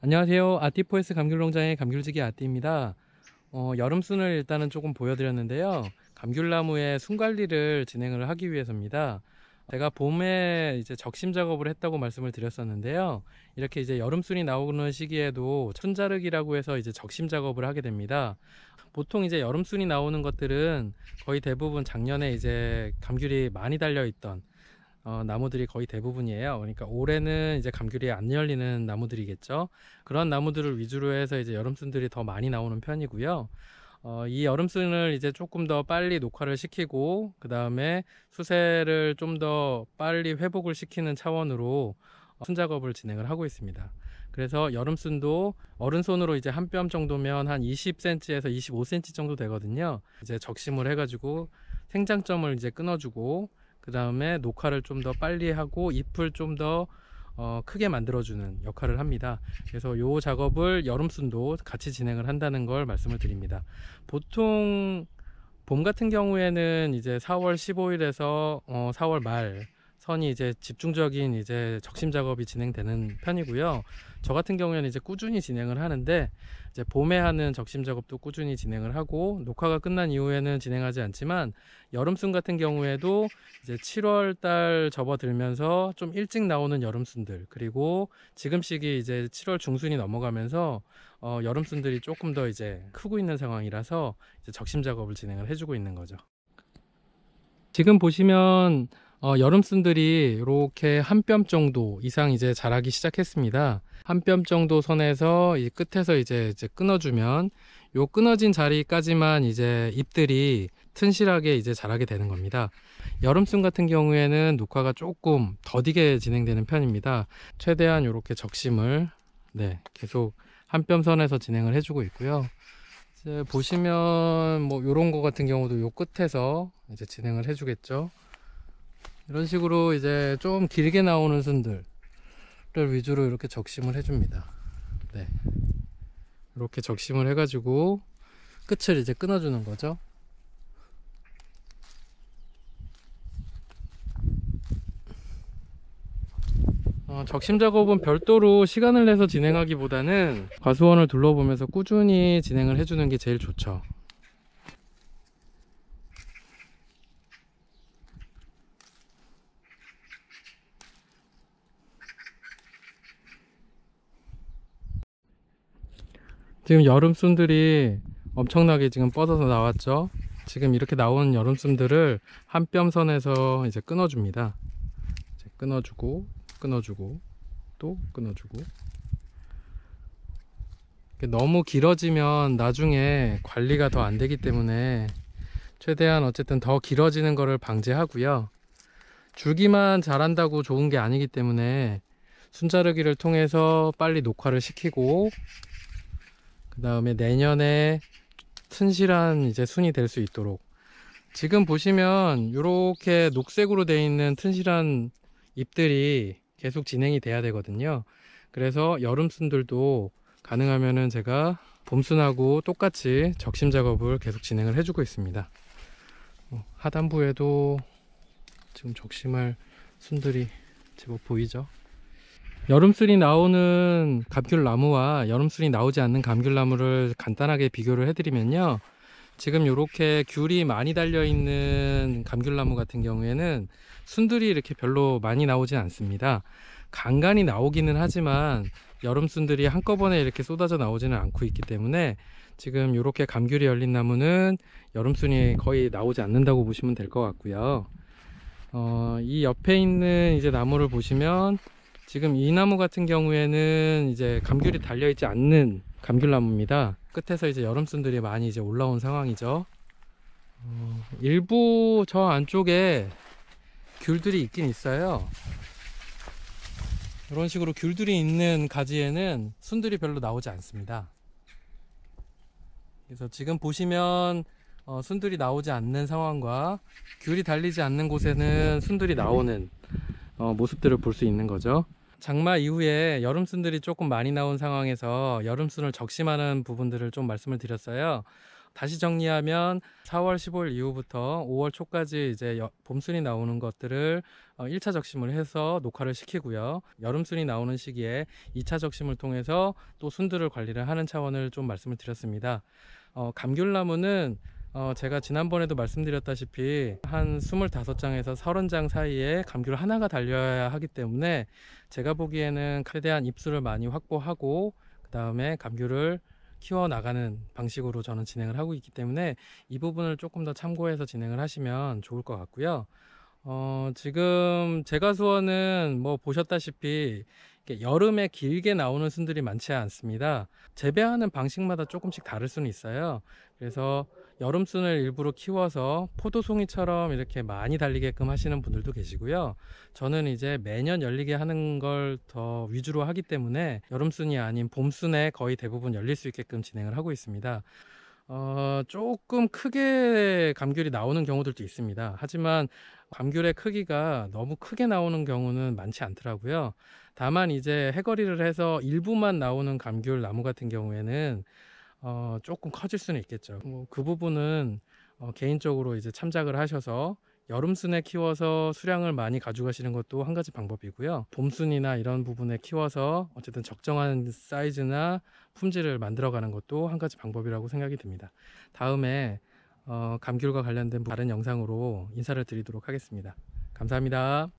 안녕하세요. 아띠포에스 감귤농장의 감귤지기 아띠입니다. 여름순을 일단은 조금 보여드렸는데요. 감귤나무의 순관리를 진행을 하기 위해서입니다. 제가 봄에 이제 적심 작업을 했다고 말씀을 드렸었는데요. 이렇게 이제 여름순이 나오는 시기에도 순자르기라고 해서 이제 적심 작업을 하게 됩니다. 보통 이제 여름순이 나오는 것들은 거의 대부분 작년에 이제 감귤이 많이 달려 있던 나무들이 거의 대부분이에요. 그러니까 올해는 이제 감귤이 안 열리는 나무들이겠죠. 그런 나무들을 위주로 해서 이제 여름순들이 더 많이 나오는 편이고요. 이 여름순을 이제 조금 더 빨리 녹화를 시키고 그 다음에 수세를 좀 더 빨리 회복을 시키는 차원으로 순 작업을 진행을 하고 있습니다. 그래서 여름순도 어른손으로 이제 한 뼘 정도면 한 20cm에서 25cm 정도 되거든요. 이제 적심을 해가지고 생장점을 이제 끊어주고 그 다음에 녹화를 좀 더 빨리 하고 잎을 좀 더 크게 만들어주는 역할을 합니다. 그래서 이 작업을 여름순도 같이 진행을 한다는 걸 말씀을 드립니다. 보통 봄 같은 경우에는 이제 4월 15일에서 4월 말 선이 이제 집중적인 이제 적심 작업이 진행되는 편이고요. 저 같은 경우에는 이제 꾸준히 진행을 하는데 이제 봄에 하는 적심 작업도 꾸준히 진행을 하고 녹화가 끝난 이후에는 진행하지 않지만 여름순 같은 경우에도 이제 7월 달 접어들면서 좀 일찍 나오는 여름순들 그리고 지금 시기 이제 7월 중순이 넘어가면서 여름순들이 조금 더 이제 크고 있는 상황이라서 이제 적심 작업을 진행을 해주고 있는 거죠. 지금 보시면 여름순들이 이렇게 한 뼘 정도 이상 이제 자라기 시작했습니다. 한 뼘 정도 선에서 이 끝에서 이제 끊어주면 요 끊어진 자리까지만 이제 잎들이 튼실하게 이제 자라게 되는 겁니다. 여름순 같은 경우에는 녹화가 조금 더디게 진행되는 편입니다. 최대한 이렇게 적심을 계속 한 뼘 선에서 진행을 해주고 있고요. 이제 보시면 뭐 요런 거 같은 경우도 요 끝에서 이제 진행을 해주겠죠. 이런 식으로 이제 좀 길게 나오는 순들을 위주로 이렇게 적심을 해줍니다. 이렇게 적심을 해가지고 끝을 이제 끊어주는 거죠. 적심 작업은 별도로 시간을 내서 진행하기보다는 과수원을 둘러보면서 꾸준히 진행을 해주는 게 제일 좋죠. 지금 여름순들이 엄청나게 지금 뻗어서 나왔죠. 지금 이렇게 나온 여름순들을 한 뼘 선에서 이제 끊어줍니다. 이제 끊어주고 또 끊어주고. 너무 길어지면 나중에 관리가 더 안 되기 때문에 최대한 어쨌든 더 길어지는 거를 방지하고요. 줄기만 자란다고 좋은 게 아니기 때문에 순자르기를 통해서 빨리 녹화를 시키고 그 다음에 내년에 튼실한 이제 순이 될 수 있도록 지금 보시면 이렇게 녹색으로 되어 있는 튼실한 잎들이 계속 진행이 돼야 되거든요. 그래서 여름순들도 가능하면은 제가 봄순하고 똑같이 적심 작업을 계속 진행을 해주고 있습니다. 하단부에도 지금 적심할 순들이 제법 보이죠. 여름순이 나오는 감귤나무와 여름순이 나오지 않는 감귤나무를 간단하게 비교를 해드리면요. 지금 이렇게 귤이 많이 달려있는 감귤나무 같은 경우에는 순들이 이렇게 별로 많이 나오지 않습니다. 간간히 나오기는 하지만 여름순들이 한꺼번에 이렇게 쏟아져 나오지는 않고 있기 때문에 지금 이렇게 감귤이 열린 나무는 여름순이 거의 나오지 않는다고 보시면 될 것 같고요. 이 옆에 있는 이제 나무를 보시면 지금 이 나무 같은 경우에는 이제 감귤이 달려있지 않는 감귤나무입니다. 끝에서 이제 여름순들이 많이 이제 올라온 상황이죠. 일부 저 안쪽에 귤들이 있긴 있어요. 이런 식으로 귤들이 있는 가지에는 순들이 별로 나오지 않습니다. 그래서 지금 보시면 순들이 나오지 않는 상황과 귤이 달리지 않는 곳에는 순들이 나오는 모습들을 볼 수 있는 거죠. 장마 이후에 여름순들이 조금 많이 나온 상황에서 여름순을 적심하는 부분들을 좀 말씀을 드렸어요. 다시 정리하면 4월 15일 이후부터 5월 초까지 이제 봄순이 나오는 것들을 1차 적심을 해서 녹화를 시키고요. 여름순이 나오는 시기에 2차 적심을 통해서 또 순들을 관리를 하는 차원을 좀 말씀을 드렸습니다. 감귤나무는 제가 지난번에도 말씀드렸다시피 한 25장에서 30장 사이에 감귤 하나가 달려야 하기 때문에 제가 보기에는 최대한 입수를 많이 확보하고 그 다음에 감귤을 키워나가는 방식으로 저는 진행을 하고 있기 때문에 이 부분을 조금 더 참고해서 진행을 하시면 좋을 것 같고요. 지금 제과수원은 뭐 보셨다시피 이렇게 여름에 길게 나오는 순들이 많지 않습니다. 재배하는 방식마다 조금씩 다를 수는 있어요. 그래서 여름순을 일부러 키워서 포도송이처럼 이렇게 많이 달리게끔 하시는 분들도 계시고요. 저는 이제 매년 열리게 하는 걸 더 위주로 하기 때문에 여름순이 아닌 봄순에 거의 대부분 열릴 수 있게끔 진행을 하고 있습니다. 조금 크게 감귤이 나오는 경우들도 있습니다. 하지만 감귤의 크기가 너무 크게 나오는 경우는 많지 않더라고요. 다만 이제 해거리를 해서 일부만 나오는 감귤 나무 같은 경우에는 조금 커질 수는 있겠죠. 그 부분은 개인적으로 이제 참작을 하셔서 여름순에 키워서 수량을 많이 가져가시는 것도 한 가지 방법이고요. 봄순이나 이런 부분에 키워서 어쨌든 적정한 사이즈나 품질을 만들어가는 것도 한 가지 방법이라고 생각이 듭니다. 다음에 감귤과 관련된 다른 영상으로 인사를 드리도록 하겠습니다. 감사합니다.